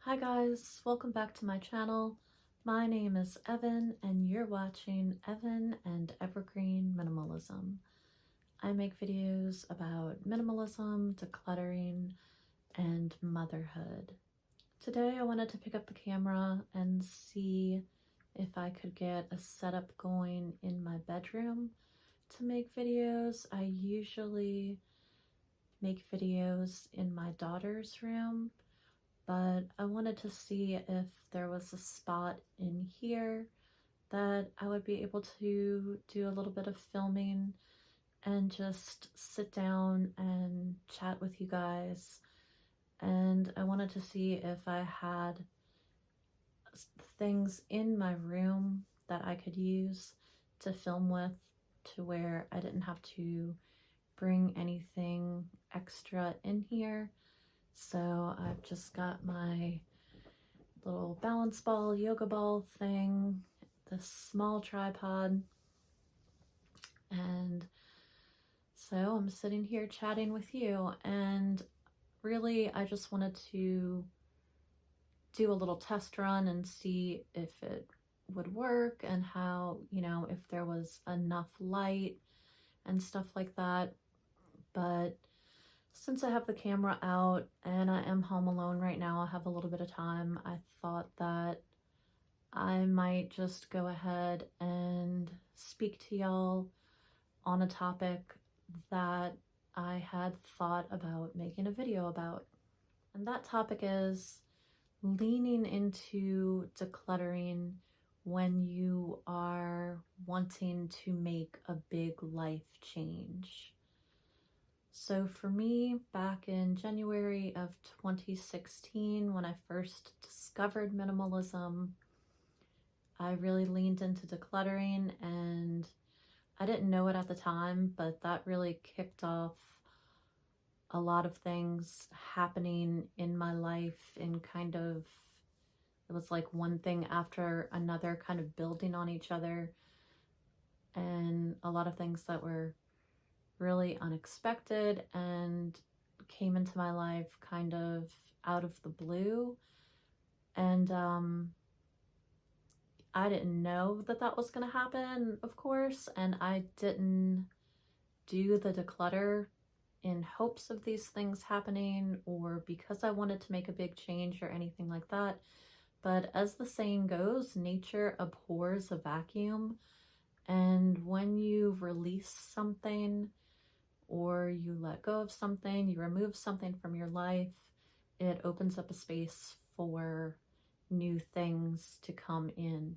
Hi guys, welcome back to my channel. My name is Evan and you're watching Evan and Evergreen Minimalism. I make videos about minimalism, decluttering, and motherhood. Today I wanted to pick up the camera and see if I could get a setup going in my bedroom to make videos. I usually make videos in my daughter's room, but I wanted to see if there was a spot in here that I would be able to do a little bit of filming and just sit down and chat with you guys. And I wanted to see if I had things in my room that I could use to film with, to where I didn't have to bring anything extra in here. So I've just got my little balance ball, yoga ball thing, this small tripod, and so I'm sitting here chatting with you, and really I just wanted to do a little test run and see if it would work and how, if there was enough light and stuff like that. But since I have the camera out and I am home alone right now, I have a little bit of time, I thought that I might just go ahead and speak to y'all on a topic that I had thought about making a video about. And that topic is leaning into decluttering when you are wanting to make a big life change. So for me, back in January of 2016, when I first discovered minimalism, I really leaned into decluttering, and I didn't know it at the time, but that really kicked off a lot of things happening in my life, and it was like one thing after another, kind of building on each other, and a lot of things that were really unexpected and came into my life kind of out of the blue. And I didn't know that that was going to happen, of course, and I didn't do the declutter in hopes of these things happening or because I wanted to make a big change or anything like that. But as the saying goes, nature abhors a vacuum. And when you release something, or you let go of something, you remove something from your life, it opens up a space for new things to come in.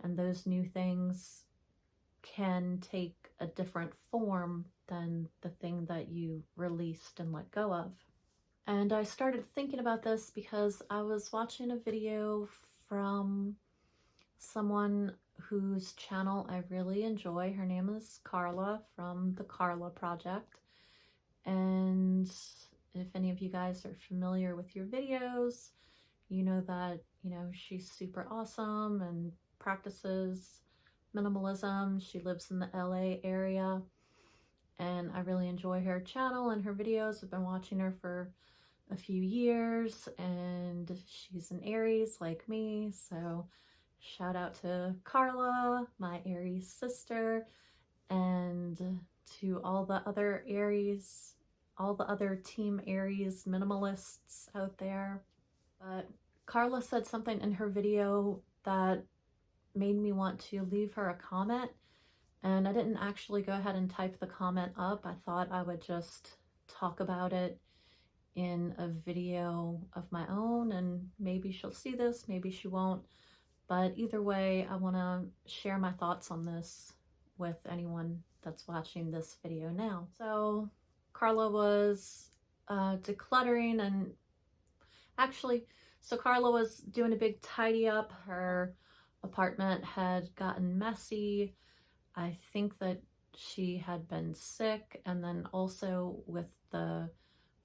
And those new things can take a different form than the thing that you released and let go of. And I started thinking about this because I was watching a video from someone whose channel I really enjoy. Her name is Carla from the Carla Project. And if any of you guys are familiar with your videos, you know that, she's super awesome and practices minimalism. She lives in the LA area, and I really enjoy her channel and her videos. I've been watching her for a few years, and she's an Aries like me, so shout out to Carla, my Aries sister, and to all the other Aries, all the other Team Aries minimalists out there. But Carla said something in her video that made me want to leave her a comment, and I didn't actually go ahead and type the comment up. I thought I would just talk about it in a video of my own, and maybe she'll see this, maybe she won't. But either way, I want to share my thoughts on this with anyone that's watching this video now. So Carla was decluttering, and Carla was doing a big tidy up. Her apartment had gotten messy. I think that she had been sick, and then also with the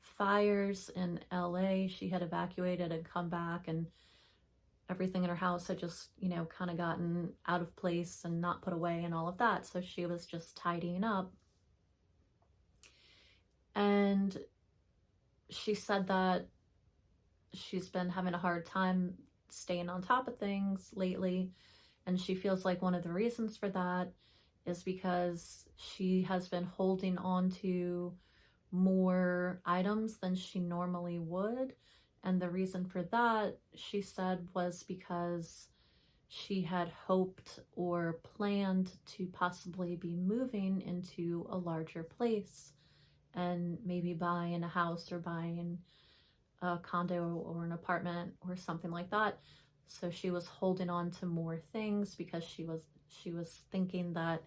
fires in LA, she had evacuated and come back, and everything in her house had just, kind of gotten out of place and not put away and all of that. So she was just tidying up. And she said that she's been having a hard time staying on top of things lately. And she feels like one of the reasons for that is because she has been holding on to more items than she normally would. And the reason for that, she said, was because she had hoped or planned to possibly be moving into a larger place and maybe buying a house or buying a condo or an apartment or something like that. So she was holding on to more things because she was thinking that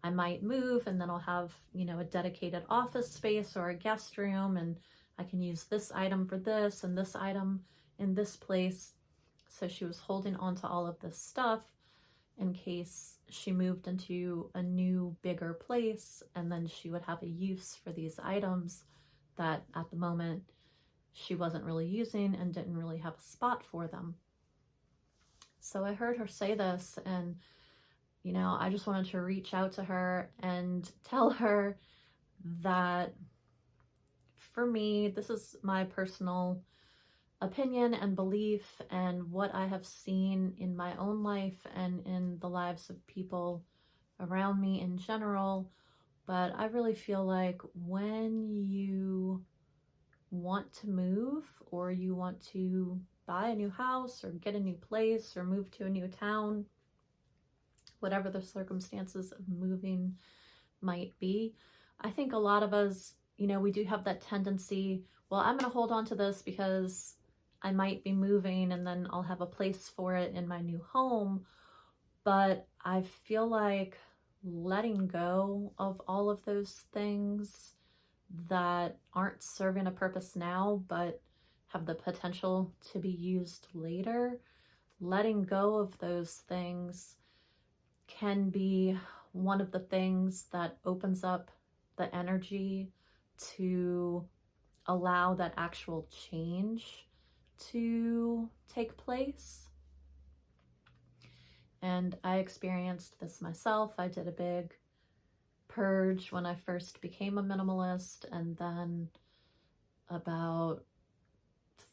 I might move and then I'll have, you know, a dedicated office space or a guest room, and I can use this item for this and this item in this place. So she was holding on to all of this stuff in case she moved into a new, bigger place, and then she would have a use for these items that at the moment she wasn't really using and didn't really have a spot for them. So I heard her say this, and you know, I just wanted to reach out to her and tell her that for me, this is my personal opinion and belief and what I have seen in my own life and in the lives of people around me in general. But I really feel like when you want to move or you want to buy a new house or get a new place or move to a new town, whatever the circumstances of moving might be, I think a lot of us, you know, we do have that tendency, well, I'm going to hold on to this because I might be moving and then I'll have a place for it in my new home. But I feel like letting go of all of those things that aren't serving a purpose now, but have the potential to be used later, letting go of those things can be one of the things that opens up the energy to allow that actual change to take place. And I experienced this myself. I did a big purge when I first became a minimalist, and then about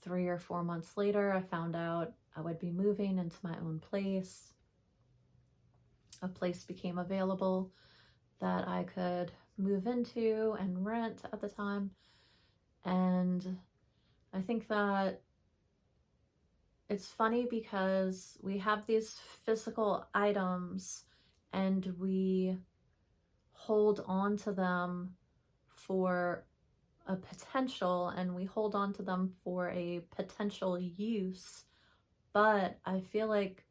3 or 4 months later, I found out I would be moving into my own place. A place became available that I could move into and rent at the time. And I think that it's funny because we have these physical items and we hold on to them for a potential, and we hold on to them for a potential use. But I feel like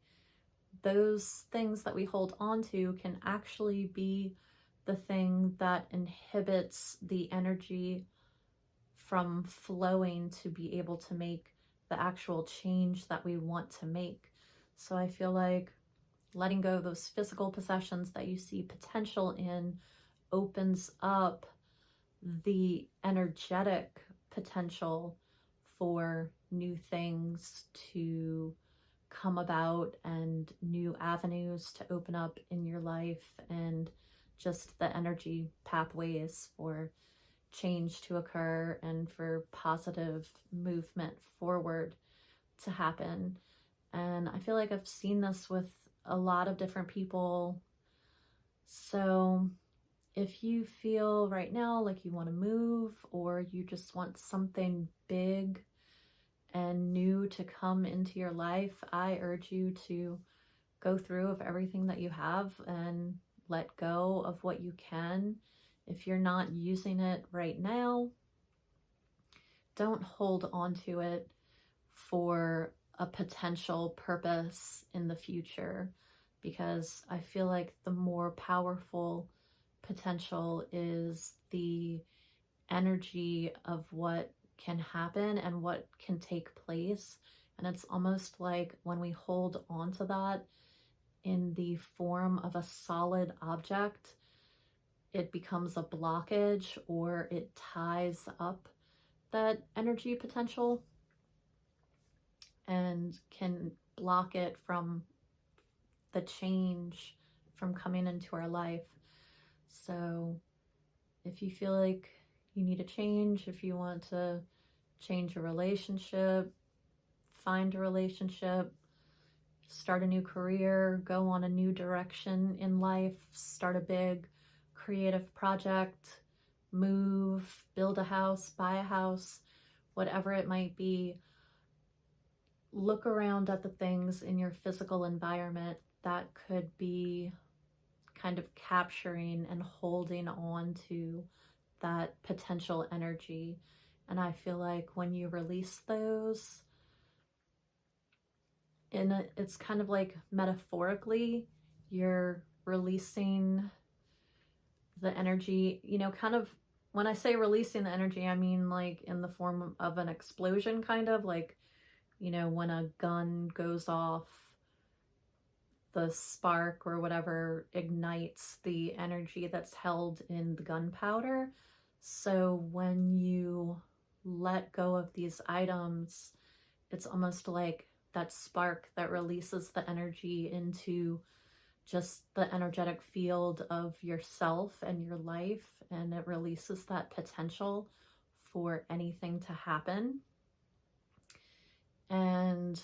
those things that we hold on to can actually be the thing that inhibits the energy from flowing to be able to make the actual change that we want to make. So I feel like letting go of those physical possessions that you see potential in opens up the energetic potential for new things to come about and new avenues to open up in your life, and just the energy pathways for change to occur and for positive movement forward to happen. And I feel like I've seen this with a lot of different people. So if you feel right now like you want to move, or you just want something big and new to come into your life, I urge you to go through of everything that you have and let go of what you can. If you're not using it right now, don't hold on to it for a potential purpose in the future, because I feel like the more powerful potential is the energy of what can happen and what can take place. And it's almost like when we hold on to that in the form of a solid object, it becomes a blockage, or it ties up that energy potential and can block it from the change from coming into our life. So if you feel like you need a change, if you want to change a relationship, find a relationship, start a new career, go on a new direction in life, start a big creative project, move, build a house, buy a house, whatever it might be, look around at the things in your physical environment that could be kind of capturing and holding on to that potential energy. And I feel like when you release those, it's kind of like metaphorically, you're releasing the energy, kind of, when I say releasing the energy, I mean like in the form of an explosion, kind of like, when a gun goes off, the spark or whatever ignites the energy that's held in the gunpowder. So when you let go of these items, it's almost like that spark that releases the energy into just the energetic field of yourself and your life, and it releases that potential for anything to happen. And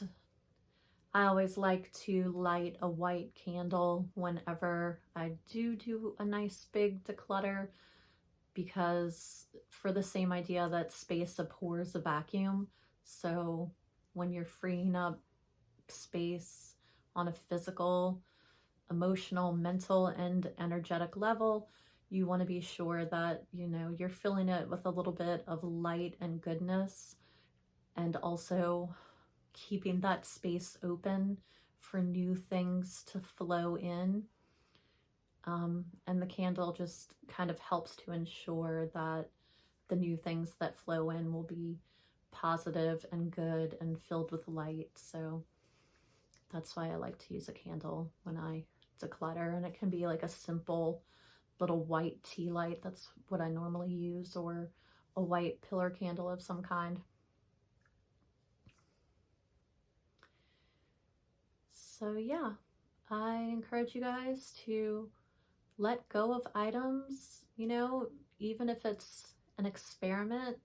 I always like to light a white candle whenever I do a nice big declutter, because for the same idea that space abhors a vacuum. So when you're freeing up space on a physical, emotional, mental, and energetic level, you want to be sure that, you're filling it with a little bit of light and goodness, and also keeping that space open for new things to flow in. And the candle just kind of helps to ensure that the new things that flow in will be positive and good and filled with light. So that's why I like to use a candle when I declutter, and it can be like a simple little white tea light. That's what I normally use, or a white pillar candle of some kind. So yeah, I encourage you guys to let go of items, even if it's an experiment,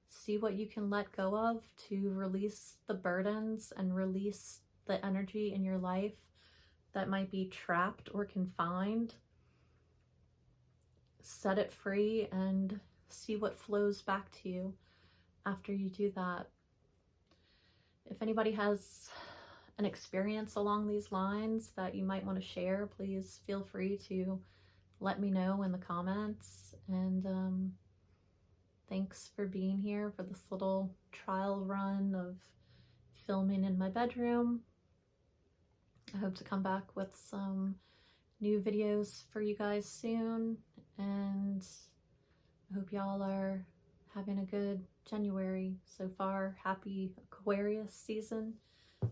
see what you can let go of to release the burdens and release the energy in your life that might be trapped or confined. Set it free and see what flows back to you after you do that. If anybody has an experience along these lines that you might want to share, please feel free to let me know in the comments. And thanks for being here for this little trial run of filming in my bedroom. I hope to come back with some new videos for you guys soon, and I hope y'all are having a good January so far. Happy Aquarius season,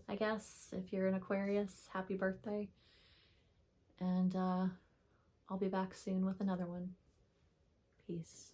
I guess. If you're an Aquarius, happy birthday. And I'll be back soon with another one. Peace.